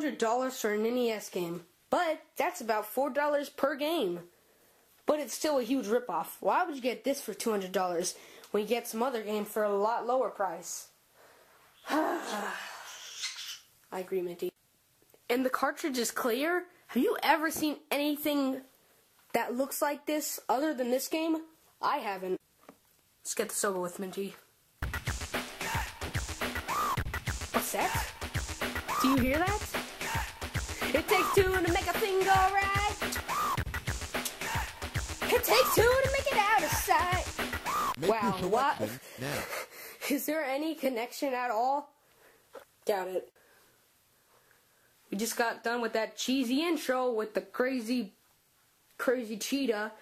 $200 for an NES game, but that's about $4 per game. But it's still a huge ripoff. Why would you get this for $200 when you get some other game for a lot lower price? I agree, Minty. And the cartridge is clear? Have you ever seen anything that looks like this other than this game? I haven't. Let's get this over with, Minty. What's that? Do you hear that? It takes two to make a thing go right. It takes two to make it out of sight. Wow, what? Is there any connection at all? Doubt it. We just got done with that cheesy intro with the crazy cheetah.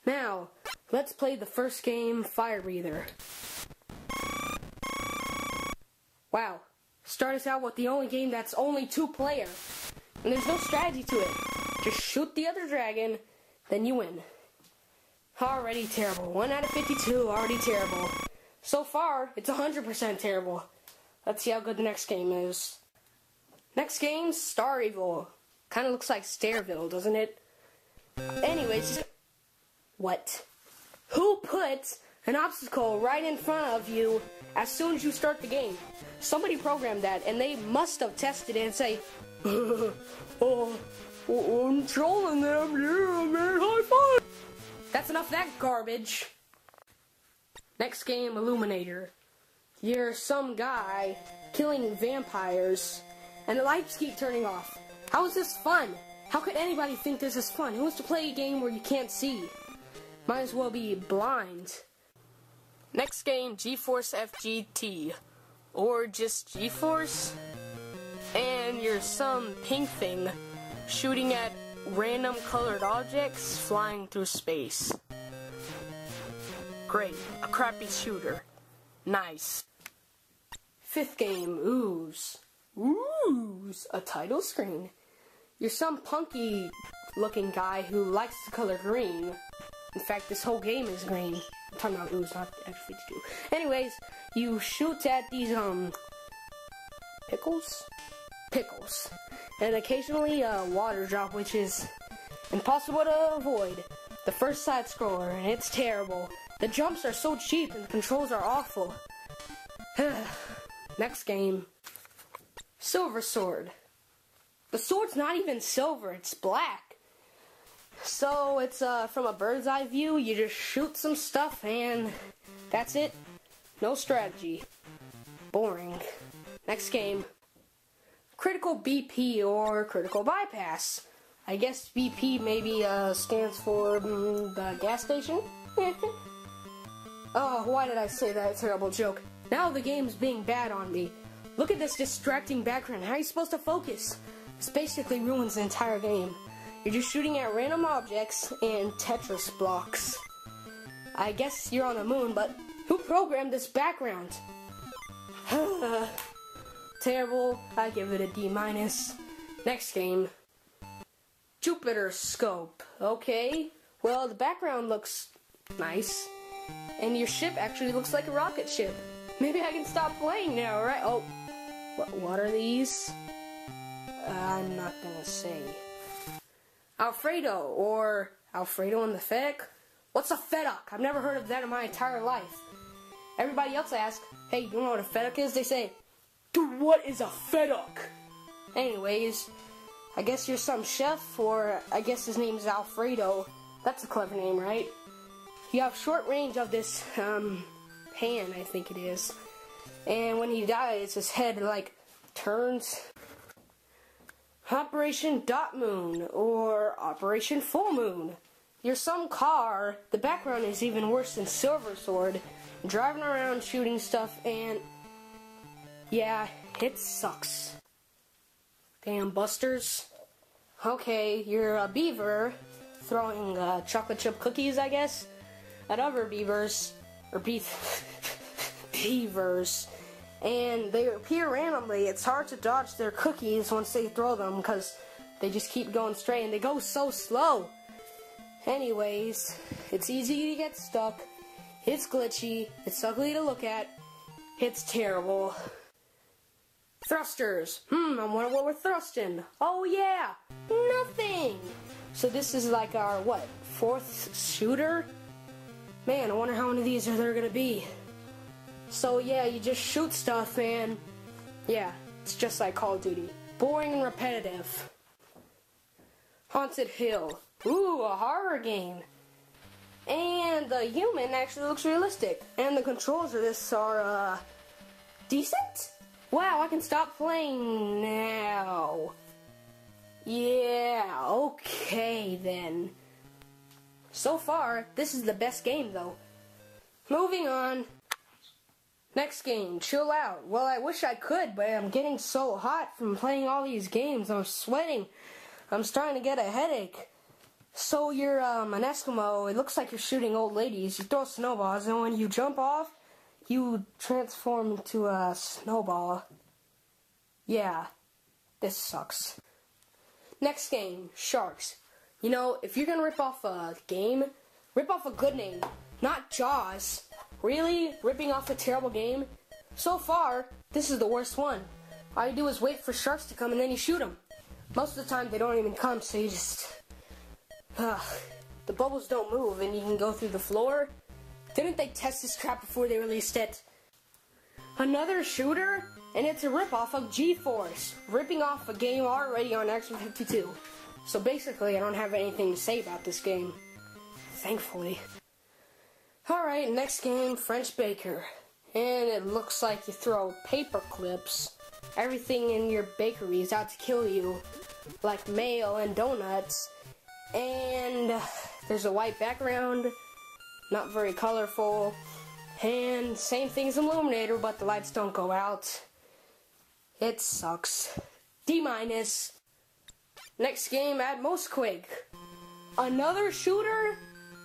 Now, let's play the first game, Fire Breather. Wow. Start us out with the only game that's only 2-player. And there's no strategy to it. Just shoot the other dragon, then you win. Already terrible. 1 out of 52, already terrible. So far, it's 100% terrible. Let's see how good the next game is. Next game, Star Evil. Kinda looks like Stairville, doesn't it? Anyways, what? Who puts an obstacle right in front of you as soon as you start the game? Somebody programmed that, and they must have tested it and say, oh, I'm trolling them, yeah, man, high five. That's enough of that garbage. Next game, Illuminator. You're some guy killing vampires, and the lights keep turning off. How is this fun? How could anybody think this is fun? Who wants to play a game where you can't see? Might as well be blind. Next game, GeForce FGT. Or just GeForce. And you're some pink thing shooting at random colored objects flying through space. Great. A crappy shooter. Nice. Fifth game, Ooze. Ooze. A title screen. You're some punky looking guy who likes the color green. In fact, this whole game is green. I'm talking about Ooze, not F52. Anyways, you shoot at these, pickles? Pickles. And occasionally a water drop, which is impossible to avoid. The first side scroller, and it's terrible. The jumps are so cheap and the controls are awful. Next game. Silver Sword. The sword's not even silver, it's black. So it's from a bird's eye view, you just shoot some stuff and that's it. No strategy. Boring. Next game. Critical BP or Critical Bypass. I guess BP maybe stands for the gas station? Oh, why did I say that terrible joke? Now the game's being bad on me. Look at this distracting background. How are you supposed to focus? This basically ruins the entire game. You're just shooting at random objects and Tetris blocks. I guess you're on the moon, but who programmed this background? Terrible. I give it a D-. Next game. Jupiter Scope. Okay. Well, the background looks nice. And your ship actually looks like a rocket ship. Maybe I can stop playing now, right? Oh. What are these? I'm not gonna say. Alfredo, or Alfredo and the Fedok? What's a Fedok? I've never heard of that in my entire life. Everybody else I ask, hey, you know what a Fedok is? They say, dude, what is a Fedok? Anyways, I guess you're some chef, or I guess his name's Alfredo. That's a clever name, right? You have short range of this, pan, I think it is. And when he dies, his head, like, turns. Operation Dot Moon, or Operation Full Moon. You're some car, the background is even worse than Silver Sword, driving around shooting stuff, and yeah, it sucks. Damn busters. Okay, you're a beaver, throwing chocolate chip cookies, I guess, at other beavers, or beavers. And they appear randomly. It's hard to dodge their cookies once they throw them because they just keep going straight and they go so slow. Anyways, it's easy to get stuck. It's glitchy. It's ugly to look at. It's terrible. Thrusters. I wonder what we're thrusting. Oh yeah, nothing. So this is like our, what, 4th shooter? Man, I wonder how many of these are there gonna be. So yeah, you just shoot stuff, man. Yeah, it's just like Call of Duty. Boring and repetitive. Haunted Hill. Ooh, a horror game. And the human actually looks realistic. And the controls of this are, decent? Wow, I can stop playing now. Yeah, okay then. So far, this is the best game though. Moving on. Next game, Chill Out. Well, I wish I could, but I'm getting so hot from playing all these games. I'm sweating. I'm starting to get a headache. So you're an Eskimo. It looks like you're shooting old ladies. You throw snowballs, and when you jump off, you transform into a snowball. Yeah, this sucks. Next game, Sharks. You know, if you're gonna rip off a game, rip off a good name, not Jaws. Really? Ripping off a terrible game? So far, this is the worst one. All you do is wait for sharks to come and then you shoot them. Most of the time they don't even come, so you just... the bubbles don't move and you can go through the floor. Didn't they test this crap before they released it? Another shooter? And it's a ripoff of G-Force, ripping off a game already on X52. So basically, I don't have anything to say about this game. Thankfully. Alright, next game, French Baker. And it looks like you throw paper clips. Everything in your bakery is out to kill you. Like mail and donuts. And there's a white background. Not very colorful. And same thing as Illuminator, but the lights don't go out. It sucks. D-. Next game, Atmosquake. Another shooter?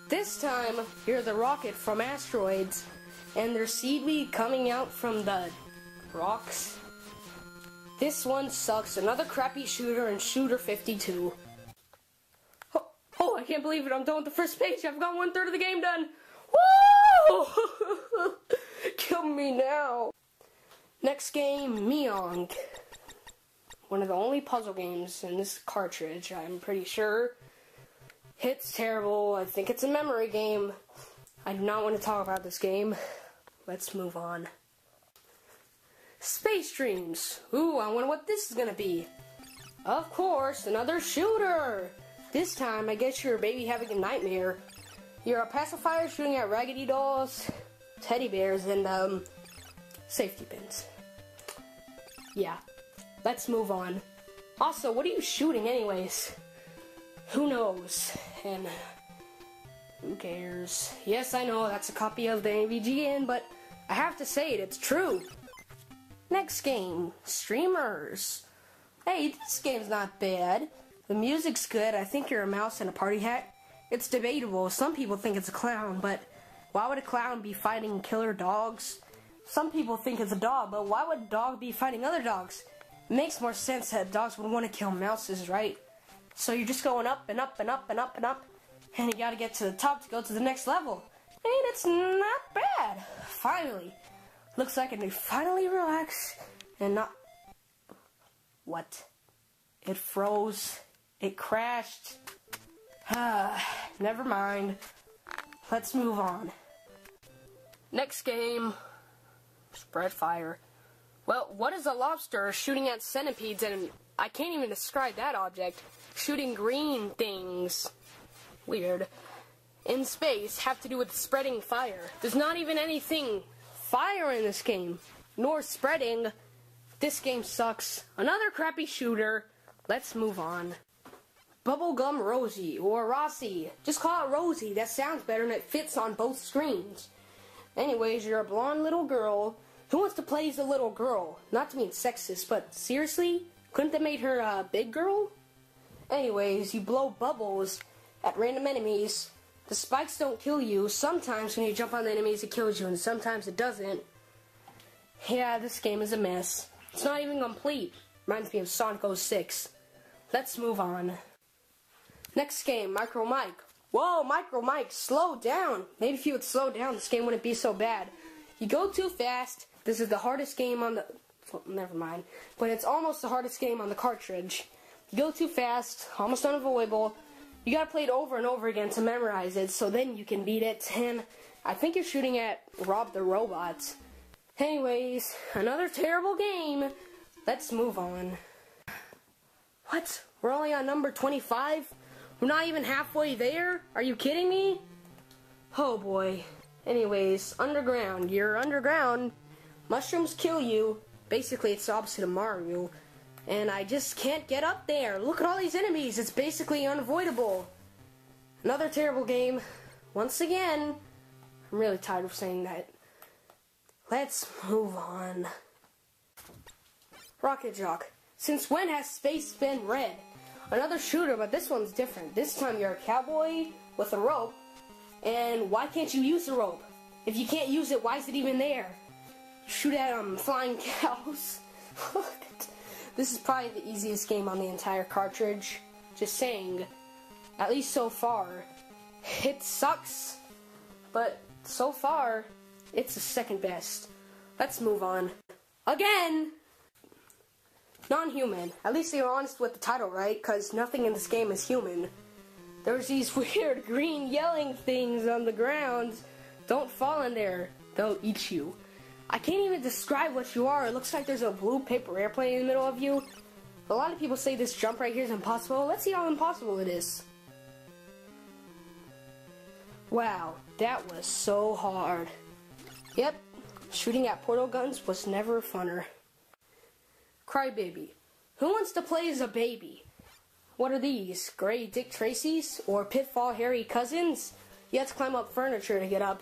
This time, you're the rocket from asteroids, and there's seaweed coming out from the rocks. This one sucks. Another crappy shooter and Shooter 52. Oh, I can't believe it. I'm done with the first page. I've got 1/3 of the game done. Woo! Kill me now. Next game, Meong. One of the only puzzle games in this cartridge, I'm pretty sure. It's terrible. I think it's a memory game. I do not want to talk about this game. Let's move on. Space Dreams. Ooh, I wonder what this is gonna be. Of course, another shooter. This time, I guess you're a baby having a nightmare. You're a pacifier shooting at raggedy dolls, teddy bears, and safety pins. Yeah, let's move on. Also, what are you shooting anyways? Who knows? And who cares? Yes, I know that's a copy of the AVGN, but I have to say it, it's true. Next game, Streamers. Hey, this game's not bad. The music's good. I think you're a mouse in a party hat. It's debatable. Some people think it's a clown, but why would a clown be fighting killer dogs? Some people think it's a dog, but why would a dog be fighting other dogs? It makes more sense that dogs would want to kill mouses, right? So you're just going up and up and up and up and up, and you gotta get to the top to go to the next level. And it's not bad. Finally. Looks like I can finally relax and not... What? It froze. It crashed. Never mind. Let's move on. Next game. Spread fire. Well, what is a lobster shooting at centipedes and I can't even describe that object. Shooting green things. Weird. In space have to do with spreading fire. There's not even anything fire in this game. Nor spreading. This game sucks. Another crappy shooter. Let's move on. Bubblegum Rosie, or Rossi. Just call it Rosie. That sounds better and it fits on both screens. Anyways, you're a blonde little girl. Who wants to play as a little girl? Not to be sexist, but seriously? Couldn't they made her a big girl? Anyways, you blow bubbles at random enemies. The spikes don't kill you. Sometimes when you jump on the enemies it kills you, and sometimes it doesn't. Yeah, this game is a mess. It's not even complete. Reminds me of Sonic 06. Let's move on. Next game, Micro Mike. Whoa, Micro Mike, slow down. Maybe if you would slow down, this game wouldn't be so bad. You go too fast. This is the hardest game on the Well, never mind. But it's almost the hardest game on the cartridge. You go too fast, almost unavoidable. You gotta play it over and over again to memorize it, so then you can beat it. And I think you're shooting at Rob the Robot. Anyways, another terrible game. Let's move on. What? We're only on number 25? We're not even halfway there? Are you kidding me? Oh boy. Anyways, underground. You're underground. Mushrooms kill you. Basically, it's the opposite of Mario. And I just can't get up there. Look at all these enemies. It's basically unavoidable. Another terrible game. Once again. I'm really tired of saying that. Let's move on. Rocket Jock. Since when has space been red? Another shooter, but this one's different. This time you're a cowboy with a rope. And why can't you use the rope? If you can't use it, why is it even there? Shoot at flying cows. This is probably the easiest game on the entire cartridge. Just saying. At least so far. It sucks. But so far, it's the second best. Let's move on. Again! Non-human. At least they were honest with the title, right? Because nothing in this game is human. There's these weird green yelling things on the ground. Don't fall in there. They'll eat you. I can't even describe what you are. It looks like there's a blue paper airplane in the middle of you. A lot of people say this jump right here is impossible. Let's see how impossible it is. Wow, that was so hard. Yep, shooting at portal guns was never funner. Crybaby. Who wants to play as a baby? What are these? Gray Dick Tracy's? Or Pitfall Harry Cousins? You have to climb up furniture to get up.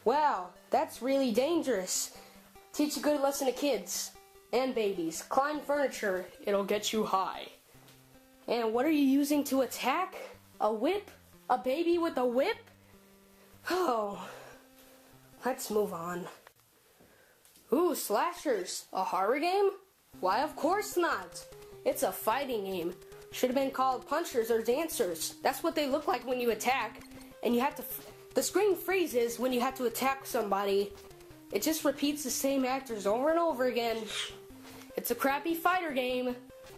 Wow, that's really dangerous. Teach a good lesson to kids and babies. Climb furniture, it'll get you high. And what are you using to attack? A whip? A baby with a whip? Oh, let's move on. Ooh, slashers. A horror game? Why, of course not. It's a fighting game. Should have been called punchers or dancers. That's what they look like when you attack. And you have to... The screen freezes when you have to attack somebody. It just repeats the same actors over and over again. It's a crappy fighter game.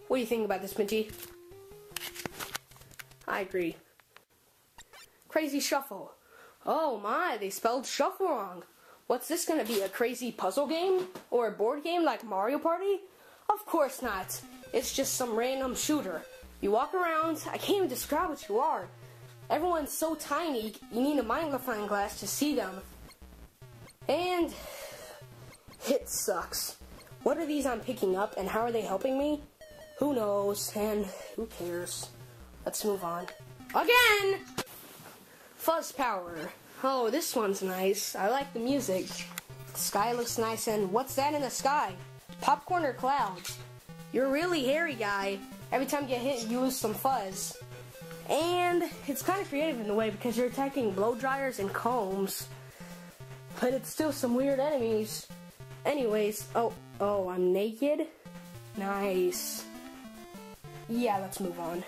What do you think about this, Minty? I agree. Crazy Shuffle. Oh my, they spelled shuffle wrong. What's this gonna be, a crazy puzzle game? Or a board game like Mario Party? Of course not. It's just some random shooter. You walk around, I can't even describe what you are. Everyone's so tiny, you need a magnifying glass to see them. And it sucks. What are these I'm picking up and how are they helping me? Who knows, and who cares? Let's move on. Again! Fuzz Power. Oh, this one's nice. I like the music. The sky looks nice, and what's that in the sky? Popcorn or clouds? You're a really hairy guy. Every time you get hit, you lose some fuzz. And it's kind of creative in a way because you're attacking blow dryers and combs. But it's still some weird enemies. Anyways, oh, I'm naked? Nice. Yeah, let's move on.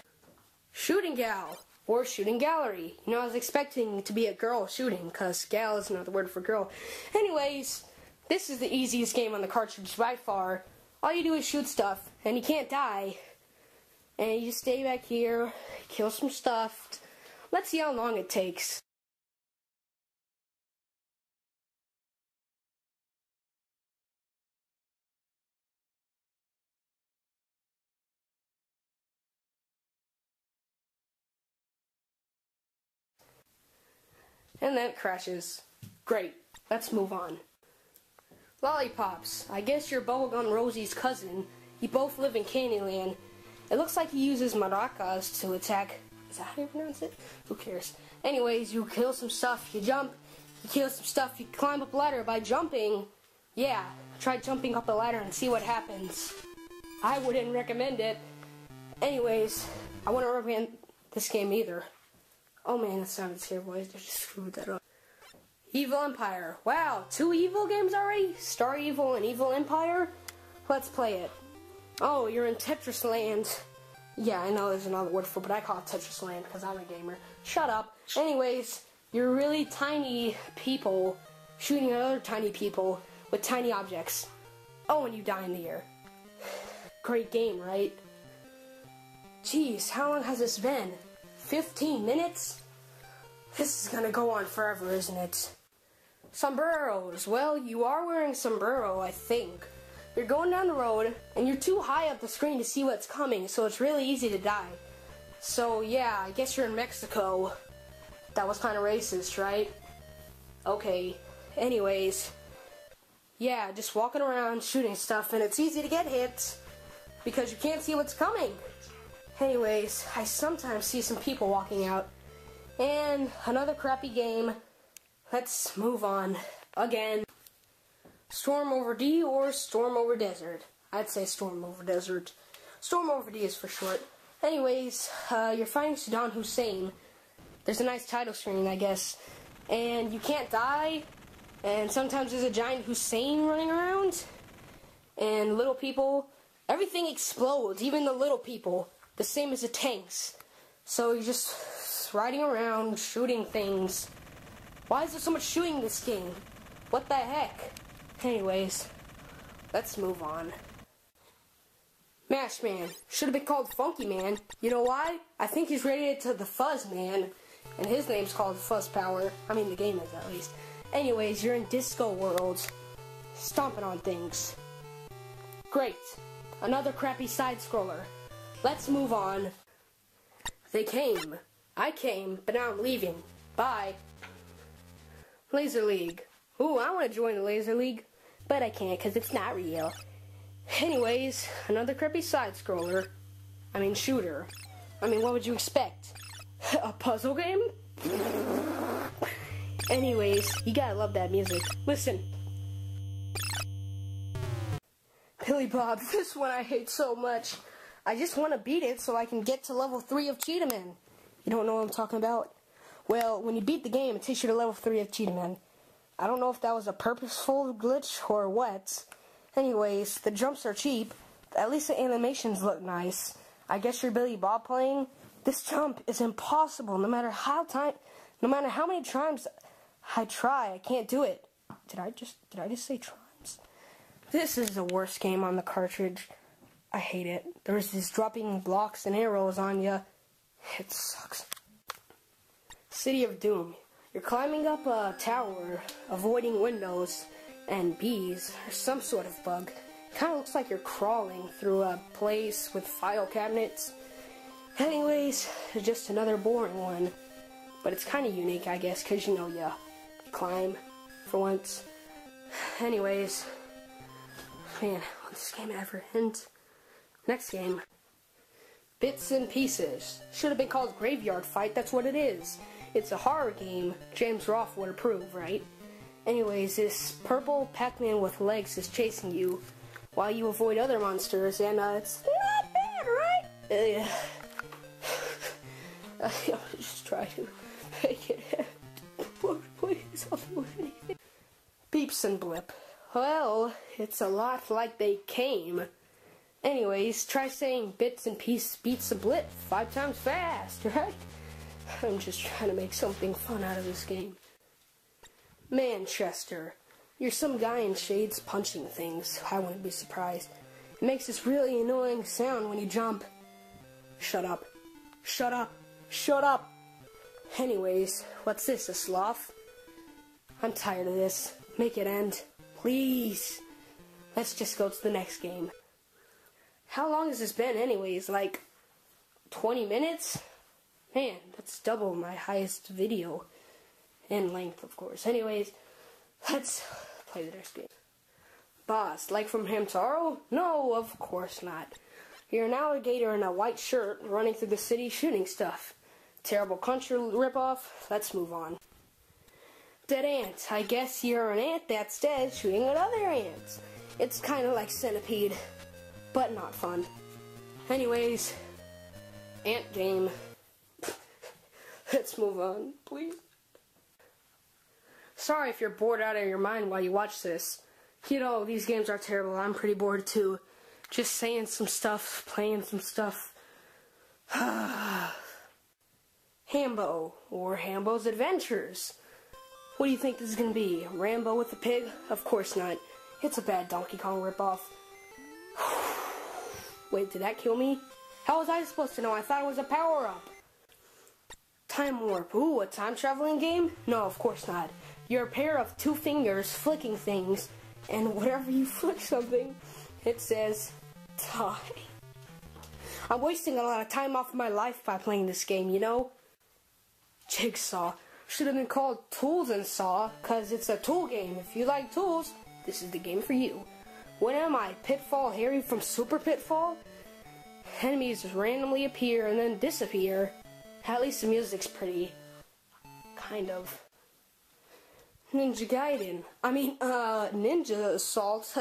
Shooting Gal. Or shooting gallery. You know, I was expecting it to be a girl shooting, because gal is another word for girl. Anyways, this is the easiest game on the cartridge by far. All you do is shoot stuff, and you can't die. And you just stay back here, kill some stuff. Let's see how long it takes. And then it crashes. Great. Let's move on. Lollipops. I guess you're Bubblegum Rosie's cousin. You both live in Candyland. It looks like he uses maracas to attack. Is that how you pronounce it? Who cares? Anyways, you kill some stuff, you jump. You kill some stuff, you climb up a ladder by jumping. Yeah, try jumping up a ladder and see what happens. I wouldn't recommend it. Anyways, I wouldn't recommend this game either. Oh man, that sounded terrible. I just screwed that up. Evil Empire. Wow, 2 evil games already? Star Evil and Evil Empire? Let's play it. Oh, you're in Tetris Land. Yeah, I know there's another word for it, but I call it Tetris Land because I'm a gamer. Shut up. Anyways, you're really tiny people shooting at other tiny people with tiny objects. Oh, and you die in the air. Great game, right? Jeez, how long has this been? 15 minutes? This is gonna go on forever, isn't it? Sombreros. Well, you are wearing sombrero, I think. You're going down the road, and you're too high up the screen to see what's coming, so it's really easy to die. So, yeah, I guess you're in Mexico. That was kind of racist, right? Okay. Anyways. Yeah, just walking around shooting stuff, and it's easy to get hit because you can't see what's coming. Anyways, I sometimes see some people walking out. And another crappy game. Let's move on. Again. Storm over D or Storm over Desert? I'd say Storm over Desert. Storm over D is for short. Anyways, you're fighting Saddam Hussein. There's a nice title screen, I guess. And you can't die. And sometimes there's a giant Hussein running around. And little people. Everything explodes, even the little people. The same as the tanks. So you're just riding around, shooting things. Why is there so much shooting in this game? What the heck? Anyways, let's move on. Mash Man. Should have been called Funky Man. You know why? I think he's related to the Fuzz Man. And his name's called Fuzz Power. I mean, the game is at least. Anyways, you're in Disco World. Stomping on things. Great. Another crappy side-scroller. Let's move on. They came. I came, but now I'm leaving. Bye. Laser League. Ooh, I want to join the Laser League, but I can't because it's not real. Anyways, another crappy side-scroller. I mean, shooter. I mean, what would you expect? A puzzle game? Anyways, you gotta love that music. Listen. Billy Bob, this one I hate so much. I just want to beat it so I can get to level 3 of Cheetah Man. You don't know what I'm talking about? Well, when you beat the game, it takes you to level 3 of Cheetah Man. I don't know if that was a purposeful glitch or what. Anyways, the jumps are cheap. At least the animations look nice. I guess you're Billy Bob playing. This jump is impossible no matter how many times I try. I can't do it. Did I just say times? This is the worst game on the cartridge. I hate it. There's these dropping blocks and arrows on ya. It sucks. City of Doom. You're climbing up a tower, avoiding windows and bees, or some sort of bug. Kind of looks like you're crawling through a place with file cabinets. Anyways, just another boring one. But it's kind of unique, I guess, because you know, you climb for once. Anyways, man, will this game ever end? Next game. Bits and Pieces. Should have been called Graveyard Fight, that's what it is. It's a horror game. James Roth would approve, right? Anyways, this purple Pac-Man with legs is chasing you while you avoid other monsters, and it's not bad, right? I'll just try to make it. Please, I'll do anything. Beeps and Blip. Well, it's a lot like they came. Anyways, try saying Bits and Pieces beats a blip 5 times fast, right? I'm just trying to make something fun out of this game. Manchester. You're some guy in shades punching things. I wouldn't be surprised. It makes this really annoying sound when you jump. Shut up. Shut up. Shut up. Anyways, what's this, a sloth? I'm tired of this. Make it end. Please. Let's just go to the next game. How long has this been anyways? Like 20 minutes? Man, that's double my highest video. In length, of course. Anyways, let's play the next game. Boss, like from Hamtaro? No, of course not. You're an alligator in a white shirt running through the city shooting stuff. Terrible country ripoff. Let's move on. Dead ant. I guess you're an ant that's dead shooting at other ants. It's kind of like Centipede, but not fun. Anyways, ant game. Let's move on, please. Sorry if you're bored out of your mind while you watch this. You know, these games are terrible. I'm pretty bored too. Just saying some stuff, playing some stuff. Hambo, or Hambo's Adventures. What do you think this is going to be? Rambo with a pig? Of course not. It's a bad Donkey Kong ripoff. Wait, did that kill me? How was I supposed to know? I thought it was a power-up. Time Warp. Ooh, a time-traveling game? No, of course not. You're a pair of two fingers flicking things, and whenever you flick something, it says, die. I'm wasting a lot of time off of my life by playing this game, you know? Jigsaw. Should have been called Tools and Saw, because it's a tool game. If you like tools, this is the game for you. When am I? Pitfall Harry from Super Pitfall? Enemies just randomly appear and then disappear. At least the music's pretty. Kind of. Ninja Gaiden. Ninja Assault.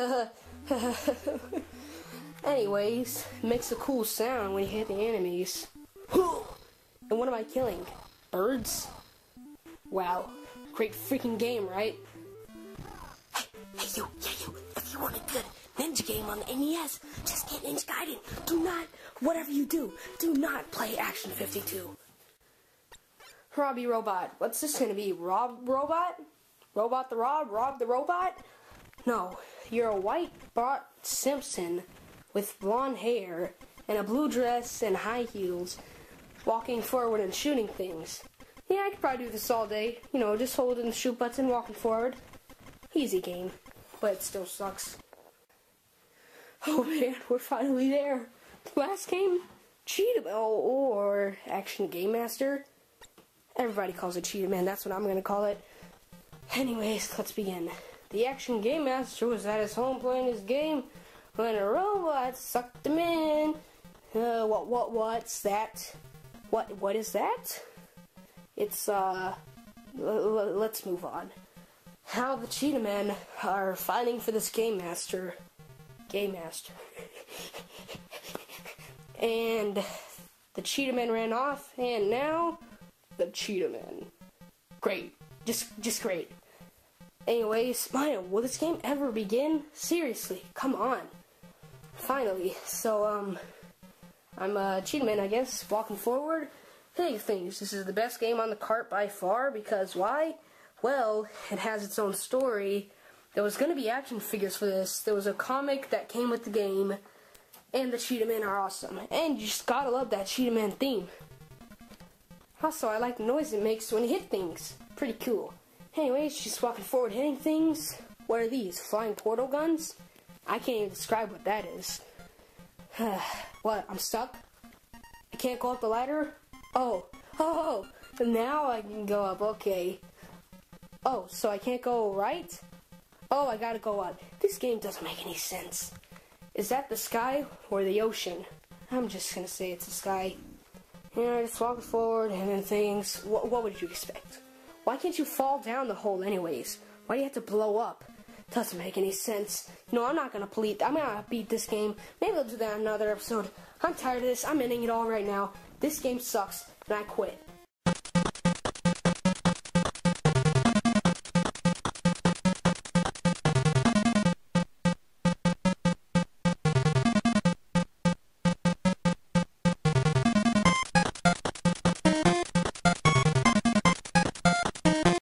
Anyways, makes a cool sound when you hit the enemies. And what am I killing? Birds? Wow. Great freaking game, right? Hey you, if you want a good ninja game on the NES, just get Ninja Gaiden. Do not, whatever you do not play Action 52. Robbie Robot. What's this gonna be? Rob Robot? Robot the Rob the Robot? No, you're a white Bart Simpson with blonde hair and a blue dress and high heels, walking forward and shooting things. Yeah, I could probably do this all day. You know, just holding the shoot button, walking forward. Easy game, but it still sucks. Oh man, we're finally there. Last game, Cheetah or Action Game Master. Everybody calls it Cheetah Man, that's what I'm gonna call it. Anyways, let's begin. The Action Game Master was at his home playing his game when a robot sucked him in. What's that? What is that? It's, let's move on. How the Cheetah Men are fighting for this Game Master. And the Cheetah Men ran off, and now the Cheetah Men. Great. Just great. Anyways, will this game ever begin? Seriously, come on. Finally. So, I'm a Cheetah Man, I guess, walking forward. Hey, things. This is the best game on the cart by far, because why? Well, it has its own story. There was going to be action figures for this. There was a comic that came with the game, and the Cheetah Men are awesome. And you just gotta love that Cheetah Man theme. Also, I like the noise it makes when you hit things. Pretty cool. Anyways, she's walking forward hitting things. What are these? Flying portal guns? I can't even describe what that is. What? I'm stuck? I can't go up the ladder? Oh, now I can go up, okay. Oh, so I can't go right? Oh, I gotta go up. This game doesn't make any sense. Is that the sky or the ocean? I'm just gonna say it's the sky. Yeah, just walking forward and then things. What would you expect? Why can't you fall down the hole anyways? Why do you have to blow up? Doesn't make any sense. You know, I'm gonna beat this game. Maybe I'll do that in another episode. I'm tired of this. I'm ending it all right now. This game sucks, and I quit.